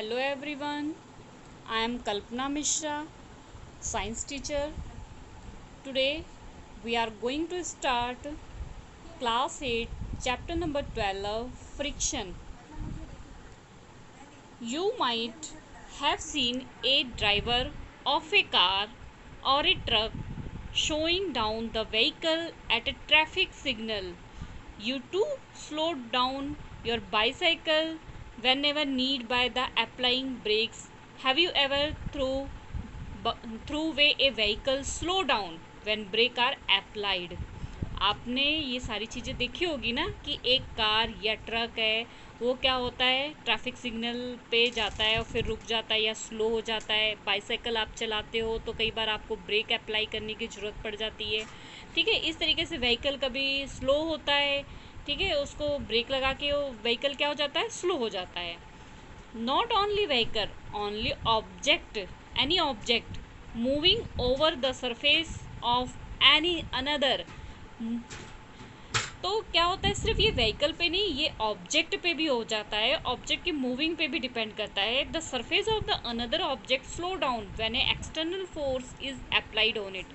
Hello everyone, I am Kalpana Mishra, science teacher. Today we are going to start class 8, chapter number 12, friction. You might have seen a driver of a car or a truck slowing down the vehicle at a traffic signal. You too slowed down your bicycle whenever need by the applying brakes. Have you ever threw away a vehicle slow down when brake are applied? आपने ये सारी चीज़ें देखी होगी ना कि एक car या ट्रक है वो क्या होता है, ट्रैफिक सिग्नल पे जाता है और फिर रुक जाता है या स्लो हो जाता है। बाइसाइकिल आप चलाते हो तो कई बार आपको ब्रेक अप्लाई करने की ज़रूरत पड़ जाती है। ठीक है, इस तरीके से व्हीकल कभी स्लो होता है, ठीक है, उसको ब्रेक लगा के वो व्हीकल क्या हो जाता है, स्लो हो जाता है। Not only vehicle, only object, any object moving over the surface of any another। तो क्या होता है, सिर्फ ये व्हीकल पे नहीं, ये ऑब्जेक्ट पे भी हो जाता है, ऑब्जेक्ट की मूविंग पे भी डिपेंड करता है। The surface of the another object slow down when A external force is applied on it.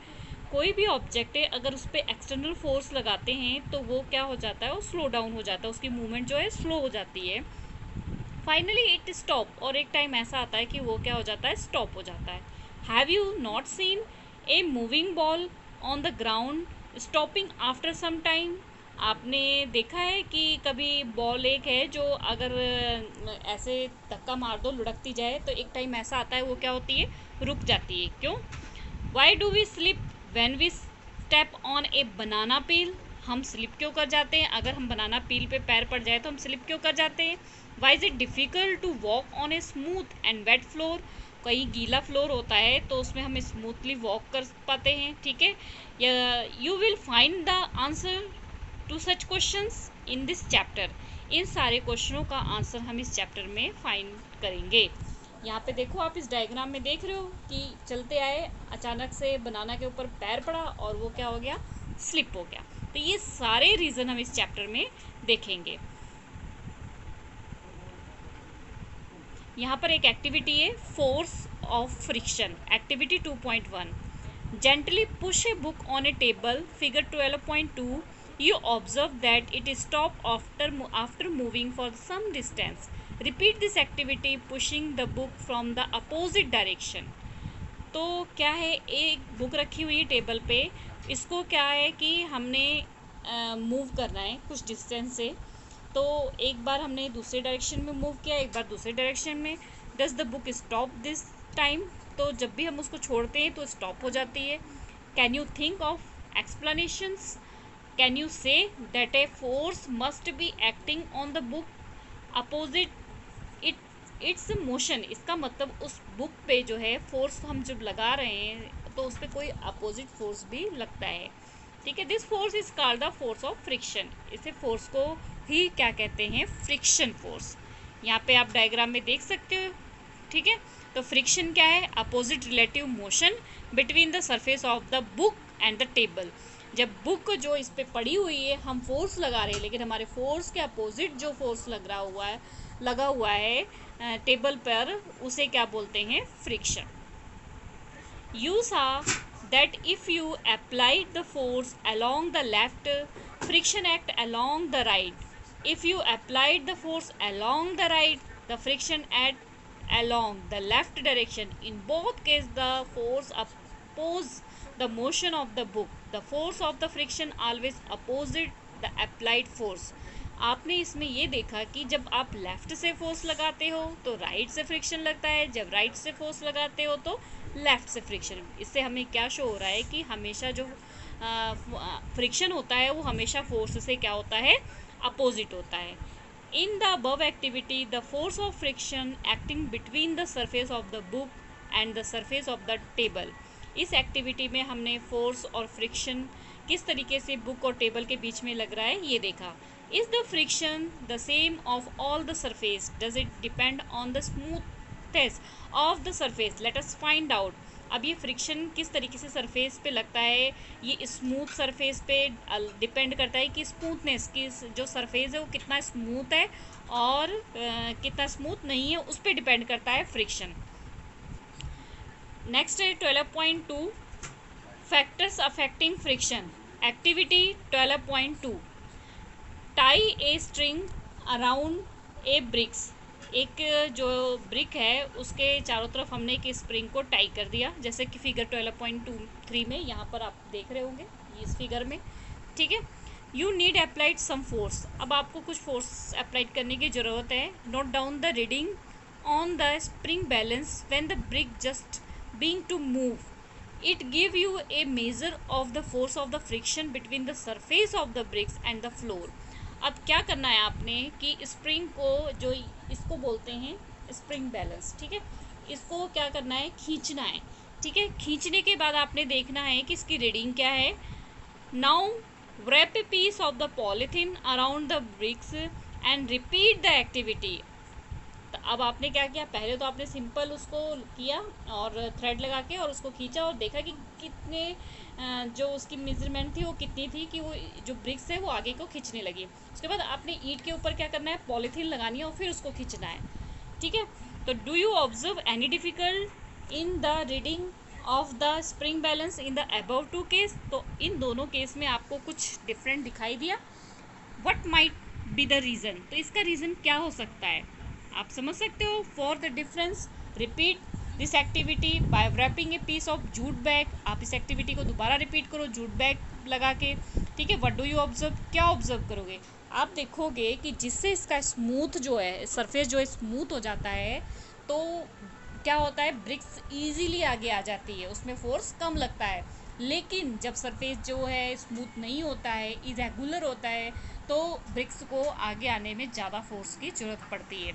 कोई भी ऑब्जेक्ट है, अगर उस पर एक्सटर्नल फोर्स लगाते हैं तो वो क्या हो जाता है, वो स्लो डाउन हो जाता है, उसकी मूवमेंट जो है स्लो हो जाती है। फाइनली इट स्टॉप, और एक टाइम ऐसा आता है कि वो क्या हो जाता है, स्टॉप हो जाता है। Have you not seen a moving ball on the ground stopping after some time? आपने देखा है कि कभी बॉल एक है जो अगर ऐसे धक्का मार दो लुढ़कती जाए तो एक टाइम ऐसा आता है वो क्या होती है, रुक जाती है। क्यों? Why do we slip when we step on a banana peel? हम स्लिप क्यों कर जाते हैं? अगर हम बनाना पील पे पैर पड़ जाए तो हम स्लिप क्यों कर जाते हैं? Why is it difficult to walk on a smooth and wet floor? कहीं गीला फ्लोर होता है तो उसमें हम स्मूथली वॉक कर पाते हैं। ठीक है, you will find the answer to such questions in this chapter. इन सारे क्वेश्चनों का आंसर हम इस चैप्टर में फाइंड करेंगे। यहाँ पे देखो, आप इस डायग्राम में देख रहे हो कि चलते आए, अचानक से बनाना के ऊपर पैर पड़ा और वो क्या हो गया, स्लिप हो गया। तो ये सारे रीज़न हम इस चैप्टर में देखेंगे। यहाँ पर एक एक्टिविटी है, force of friction, activity 2.1। Gently push a book on a table, figure 12.2। You observe that it stopped after moving for some distance. Repeat this activity pushing the book from the opposite direction. तो क्या है, एक book रखी हुई है table पे, इसको क्या है कि हमने मूव करना है कुछ डिस्टेंस से। तो एक बार हमने दूसरे डायरेक्शन में मूव किया, एक बार दूसरे डायरेक्शन में। Does the book stop this time? तो जब भी हम उसको छोड़ते हैं तो स्टॉप हो जाती है। Can you think of explanations? Can you say that a force must be acting on the book opposite it it's motion? इसका मतलब उस बुक पे जो है फोर्स हम जब लगा रहे हैं तो उस पर कोई अपोजिट फोर्स भी लगता है। ठीक है, this force is called the force of friction. इसे फोर्स को ही क्या कहते हैं, फ्रिक्शन फोर्स। यहाँ पे आप डायग्राम में देख सकते हो। ठीक है, तो फ्रिक्शन क्या है, opposite relative motion between the surface of the book and the table. जब बुक जो इस पे पड़ी हुई है, हम फोर्स लगा रहे हैं, लेकिन हमारे फोर्स के अपोजिट जो फोर्स लगा हुआ है टेबल पर, उसे क्या बोलते हैं, friction. You saw that if you applied the force along the left, friction act along the right. If you applied the force along the right, the friction act along the left direction. In both cases, the force oppose the motion of the book. The force of the friction always opposite the applied force. आपने इसमें ये देखा कि जब आप left से force लगाते हो तो राइट से फ्रिक्शन लगता है, जब राइट से फोर्स लगाते हो तो लेफ़्ट से फ्रिक्शन। इससे हमें क्या शो हो रहा है कि हमेशा जो फ्रिक्शन होता है वो हमेशा फोर्स से क्या होता है, अपोजिट होता है। इन the above activity, the force of friction acting between the surface of the book and the surface of the table. इस एक्टिविटी में हमने फोर्स और फ्रिक्शन किस तरीके से बुक और टेबल के बीच में लग रहा है ये देखा। Is the friction the same of all the surface? Does it depend on the smoothness of the surface? Let us find out. अब ये फ्रिक्शन किस तरीके से सरफेस पे लगता है, ये स्मूथ सरफेस पे डिपेंड करता है कि स्मूथनेस की जो सरफेस है वो कितना स्मूथ है और कितना स्मूथ नहीं है, उस पर डिपेंड करता है फ्रिक्शन। नेक्स्ट है 12.2 factors affecting friction. Activity 12.2 tie a string around a bricks. एक जो ब्रिक है उसके चारों तरफ हमने एक स्प्रिंग को टाई कर दिया, जैसे कि फिगर 12.23 में यहाँ पर आप देख रहे होंगे इस फिगर में, ठीक है। You need applied some force. अब आपको कुछ फोर्स अप्लाइड करने की ज़रूरत है। Note down the reading on the spring balance when the brick just being to move. It give you a measure of the force of the friction between the surface of the bricks and the floor। अब क्या करना है आपने कि spring को, जो इसको बोलते हैं स्प्रिंग बैलेंस, ठीक है, इसको क्या करना है, खींचना है, ठीक है। खींचने के बाद आपने देखना है कि इसकी रीडिंग क्या है। Now wrap a piece of the polythene around the bricks and repeat the activity। अब आपने क्या किया, पहले तो आपने सिंपल उसको किया और थ्रेड लगा के और उसको खींचा और देखा कि कितने जो उसकी मेजरमेंट थी वो कितनी थी कि वो जो ब्रिक्स है वो आगे को खींचने लगी। उसके बाद आपने ईंट के ऊपर क्या करना है, पॉलीथीन लगानी है और फिर उसको खींचना है, ठीक है। तो do you observe any difficult in the reading of the spring balance in the above two case. तो इन दोनों केस में आपको कुछ डिफरेंट दिखाई दिया। What might be the reason, तो इसका रीज़न क्या हो सकता है, आप समझ सकते हो। For the difference repeat this activity by wrapping a piece of jute bag. आप इस एक्टिविटी को दोबारा रिपीट करो जूट बैग लगा के, ठीक है। व्हाट डू यू ऑब्जर्व, क्या ऑब्जर्व करोगे, आप देखोगे कि जिससे इसका स्मूथ जो है सरफेस जो है स्मूथ हो जाता है, तो क्या होता है, ब्रिक्स इजीली आगे आ जाती है, उसमें फोर्स कम लगता है। लेकिन जब सरफेस जो है स्मूथ नहीं होता है, इरेगुलर होता है, तो ब्रिक्स को आगे आने में ज़्यादा फोर्स की ज़रूरत पड़ती है।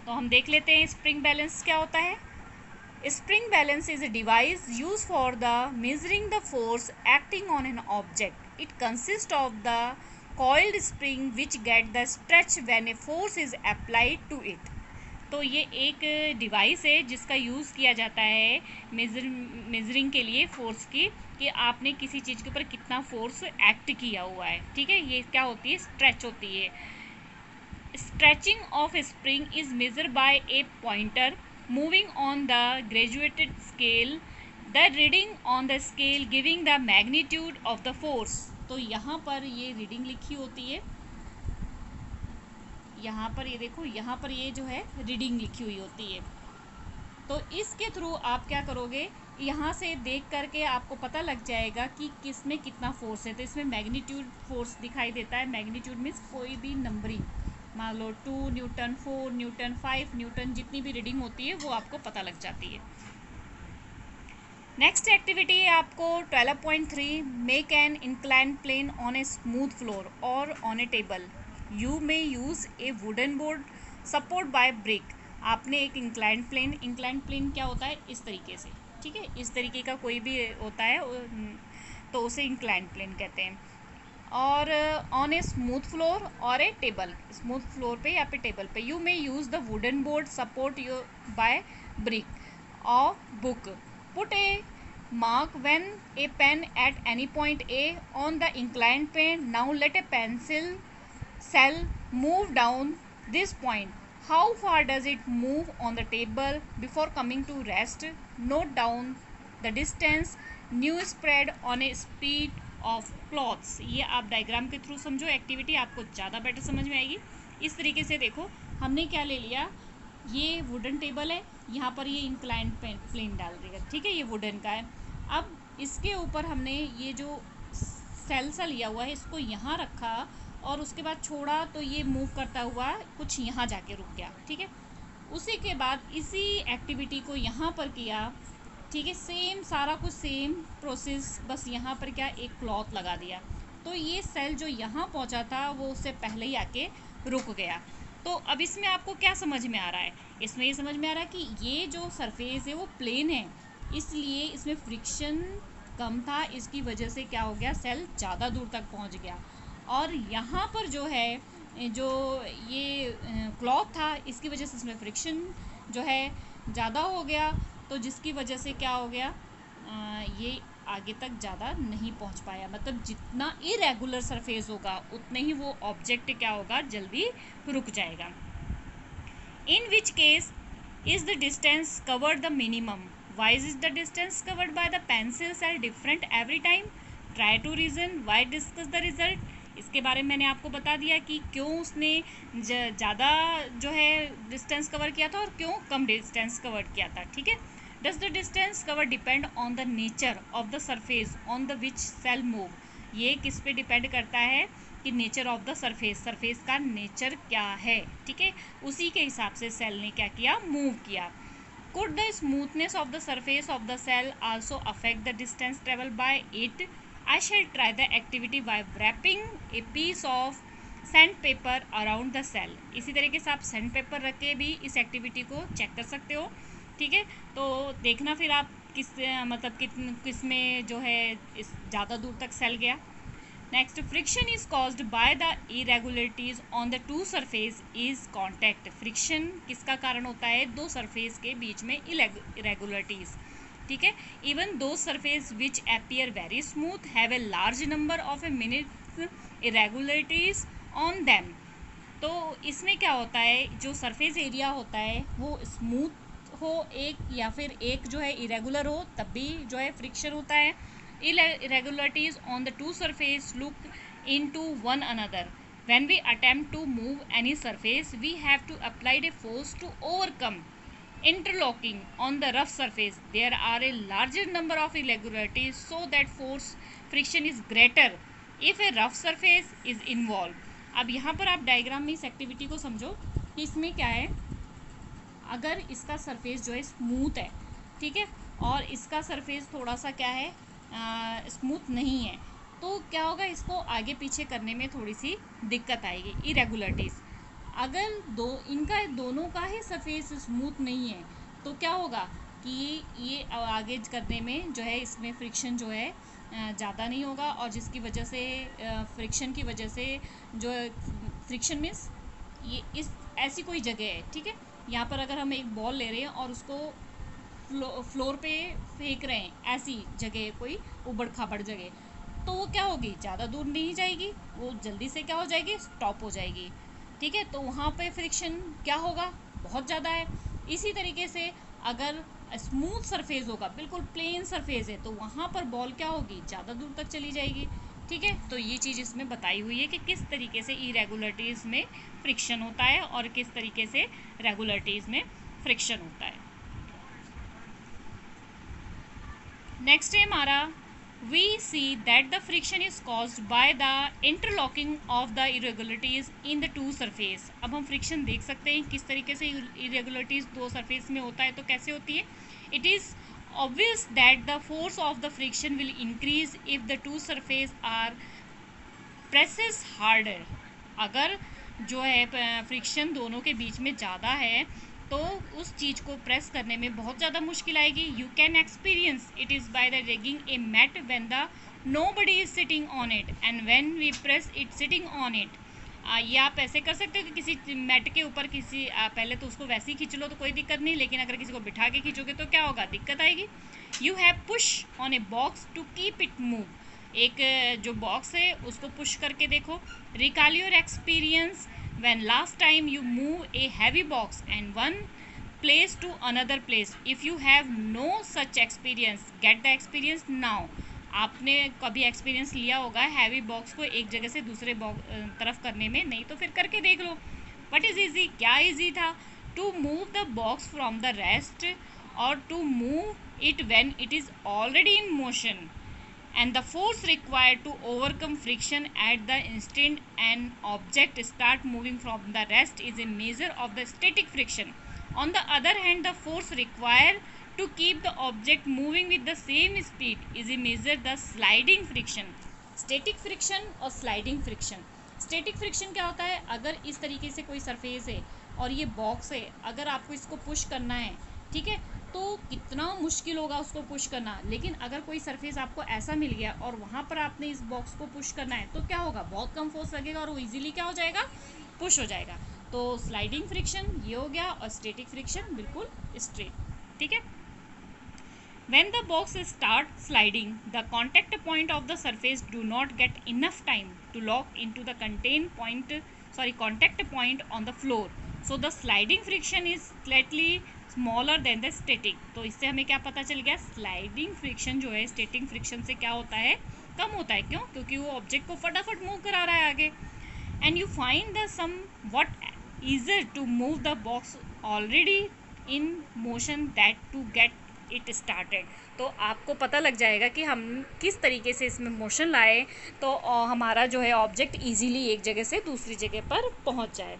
तो हम देख लेते हैं स्प्रिंग बैलेंस क्या होता है। Spring balance is a device use for the measuring the force acting on an object. It consist of the coiled spring which get the stretch when a force is applied to it. तो ये एक device है जिसका use किया जाता है measuring के लिए फोर्स की, कि आपने किसी चीज़ के ऊपर कितना फोर्स एक्ट किया हुआ है, ठीक है। ये क्या होती है, स्ट्रेच होती है। Stretching of a spring is measured by a pointer moving on the graduated scale, the reading on the scale giving the magnitude of the force। तो यहाँ पर ये रीडिंग लिखी होती है, यहाँ पर ये देखो, यहाँ पर ये जो है रीडिंग लिखी हुई होती है। तो इसके थ्रू आप क्या करोगे, यहाँ से देख करके आपको पता लग जाएगा कि किस में कितना फोर्स है। तो इसमें मैग्नीट्यूड फोर्स दिखाई देता है। मैग्नीट्यूड मीन्स कोई भी नंबरिंग, मान लो 2 न्यूटन, 4 न्यूटन, 5 न्यूटन, जितनी भी रीडिंग होती है वो आपको पता लग जाती है। नेक्स्ट एक्टिविटी है आपको 12.3 make an incline plane on a smooth floor और on a table. You may use a wooden board support by brick. आपने एक इंक्लाइन प्लेन क्या होता है, इस तरीके से, ठीक है, इस तरीके का कोई भी होता है तो उसे इंक्लाइन प्लेन कहते हैं। और ऑन ए स्मूथ फ्लोर और ए टेबल, स्मूथ फ्लोर पे या पे टेबल पे। You may use the wooden board support you by brick और book. Put a mark when a pen at any point A on the inclined plane. Now let a pencil cell move down this point. How far does it move on the table before coming to rest? Note down the distance new spread on a sheet of cloths। ये आप diagram के through समझो, activity आपको ज़्यादा better समझ में आएगी। इस तरीके से देखो, हमने क्या ले लिया, ये वुडन टेबल है, यहाँ पर ये इंक्लाइंड प्लेन डाल देगा, ठीक है, ये वुडन का है। अब इसके ऊपर हमने ये जो सेल सा लिया हुआ है इसको यहाँ रखा और उसके बाद छोड़ा तो ये मूव करता हुआ कुछ यहाँ जाके रुक गया, ठीक है। उसी के बाद इसी एक्टिविटी को यहाँ पर किया, ठीक है, सेम सारा कुछ सेम प्रोसेस, बस यहाँ पर क्या एक क्लॉथ लगा दिया, तो ये सेल जो यहाँ पहुँचा था वो उससे पहले ही आके रुक गया। तो अब इसमें आपको क्या समझ में आ रहा है, इसमें ये समझ में आ रहा है कि ये जो सरफेस है वो प्लेन है, इसलिए इसमें फ्रिक्शन कम था, इसकी वजह से क्या हो गया, सेल ज़्यादा दूर तक पहुंच गया। और यहाँ पर जो है, जो ये क्लॉथ था, इसकी वजह से इसमें फ्रिक्शन जो है ज़्यादा हो गया तो जिसकी वजह से क्या हो गया, ये आगे तक ज़्यादा नहीं पहुंच पाया। मतलब जितना इरेगुलर सरफेस होगा उतने ही वो ऑब्जेक्ट क्या होगा, जल्दी रुक जाएगा। In which case is the distance covered the minimum, why is the distance covered by the pencils are different every time, try to reason why, discuss the result. इसके बारे में मैंने आपको बता दिया कि क्यों उसने ज़्यादा जो है डिस्टेंस कवर किया था और क्यों कम डिस्टेंस कवर किया था। ठीक है, does the distance cover depend on the nature of the surface on the which cell move, ये किस पे डिपेंड करता है कि nature of the surface, surface का नेचर क्या है। ठीक है, उसी के हिसाब से सेल ने क्या किया, मूव किया। Could the smoothness of the surface of the cell also affect the distance travel by it, I shall try the activity by wrapping a piece of sandpaper around the cell. इसी तरीके से आप sand paper रख के भी इस activity को check कर सकते हो। ठीक है, तो देखना फिर आप किस मतलब किस में जो है इस ज़्यादा दूर तक सेल गया। Next, friction is caused by the irregularities on the two surface is contact. Friction किसका कारण होता है, दो सरफेस के बीच में इरेगुलरिटीज। ठीक है, even though surface which appear very smooth have a large number of a minute irregularities on them. तो इसमें क्या होता है, जो सरफेस एरिया होता है वो स्मूथ हो एक, या फिर एक जो है इरेगुलर हो, तब भी जो है फ्रिक्शन होता है। irregularities on the two surface look into one another. When we attempt to move any surface, we have to apply a force to overcome interlocking on the rough surface. There are a larger number of irregularities, so that force friction is greater if a rough surface is involved. अब यहाँ पर आप diagram में इस activity को समझो कि इसमें क्या है, अगर इसका सरफेस जो है स्मूथ है, ठीक है, और इसका सरफेस थोड़ा सा क्या है, स्मूथ नहीं है, तो क्या होगा, इसको आगे पीछे करने में थोड़ी सी दिक्कत आएगी, इरेगुलरिटीज़। अगर इनका दोनों का ही सरफेस स्मूथ नहीं है तो क्या होगा कि ये आगे करने में जो है इसमें फ्रिक्शन जो है ज़्यादा नहीं होगा, और जिसकी वजह से फ्रिक्शन की वजह से जो फ्रिक्शन मीन्स ये इस ऐसी कोई जगह है, ठीक है, यहाँ पर अगर हम एक बॉल ले रहे हैं और उसको फ्लोर पे फेंक रहे हैं, ऐसी जगह कोई उबड़ खाबड़ जगह, तो वो क्या होगी, ज़्यादा दूर नहीं जाएगी, वो जल्दी से क्या हो जाएगी, स्टॉप हो जाएगी। ठीक है, तो वहाँ पे फ्रिक्शन क्या होगा, बहुत ज़्यादा है। इसी तरीके से अगर स्मूथ सरफेस होगा, बिल्कुल प्लेन सरफेस है, तो वहाँ पर बॉल क्या होगी, ज़्यादा दूर तक चली जाएगी। ठीक है, तो ये चीज़ इसमें बताई हुई है कि किस तरीके से इरेगुलरिटीज़ में फ्रिक्शन होता है और किस तरीके से रेगुलरिटीज़ में फ्रिक्शन होता है। नेक्स्ट है हमारा, we see that the friction is caused by the interlocking of the irregularities in the two surface. अब हम फ्रिक्शन देख सकते हैं किस तरीके से इरेगुलरिटीज़ दो सरफेस में होता है, तो कैसे होती है। It is obvious that the force of the friction will increase if the two surface are presses harder. अगर जो है फ्रिक्शन दोनों के बीच में ज़्यादा है तो उस चीज़ को प्रेस करने में बहुत ज़्यादा मुश्किल आएगी। You can experience it is by the dragging a mat when the nobody is sitting on it and when we press it sitting on it. ये आप ऐसे कर सकते हो कि किसी मैट के ऊपर पहले तो उसको वैसे ही खींच लो तो कोई दिक्कत नहीं, लेकिन अगर किसी को बिठा के खींचोगे तो क्या होगा, दिक्कत आएगी। You have push on a box to keep it move. एक जो बॉक्स है उसको पुश करके देखो। Recall your experience when last time you move a heavy box and one place to another place. If you have no such experience, get the experience now. आपने कभी experience लिया होगा हैवी बॉक्स को एक जगह से दूसरे तरफ करने में, नहीं तो फिर करके देख लो। वट इज़ ईजी, क्या ईजी था, to move the box from the rest और to move it when it is already in motion, and the force required to overcome friction at the instant an object start moving from the rest is a measure of the static friction. On the other hand, the force required to keep the object moving with the same speed is a measure the sliding friction. Static friction और sliding friction. Static friction क्या होता है, अगर इस तरीके से कोई surface है और ये बॉक्स है, अगर आपको इसको पुश करना है, ठीक है, तो कितना मुश्किल होगा उसको पुश करना। लेकिन अगर कोई सरफेस आपको ऐसा मिल गया और वहाँ पर आपने इस बॉक्स को पुश करना है तो क्या होगा, बहुत कम फोर्स लगेगा और वो इजीली क्या हो जाएगा, पुश हो जाएगा। तो स्लाइडिंग फ्रिक्शन ये हो गया और स्टैटिक फ्रिक्शन बिल्कुल स्ट्रेट। ठीक है, When the box starts sliding, the contact point of the surface do not get enough time to lock into the contact point on the floor. So the sliding friction is slightly smaller than the static. तो इससे हमें क्या पता चल गया, sliding friction जो है static friction से क्या होता है, कम होता है. क्यों? क्योंकि वो ऑब्जेक्ट को फटाफट मूव करा रहा है आगे. And you find the somewhat easier to move the box already in motion that to get it started. तो आपको पता लग जाएगा कि हम किस तरीके से इसमें मोशन लाए तो हमारा जो है ऑब्जेक्ट ईजीली एक जगह से दूसरी जगह पर पहुंच जाए.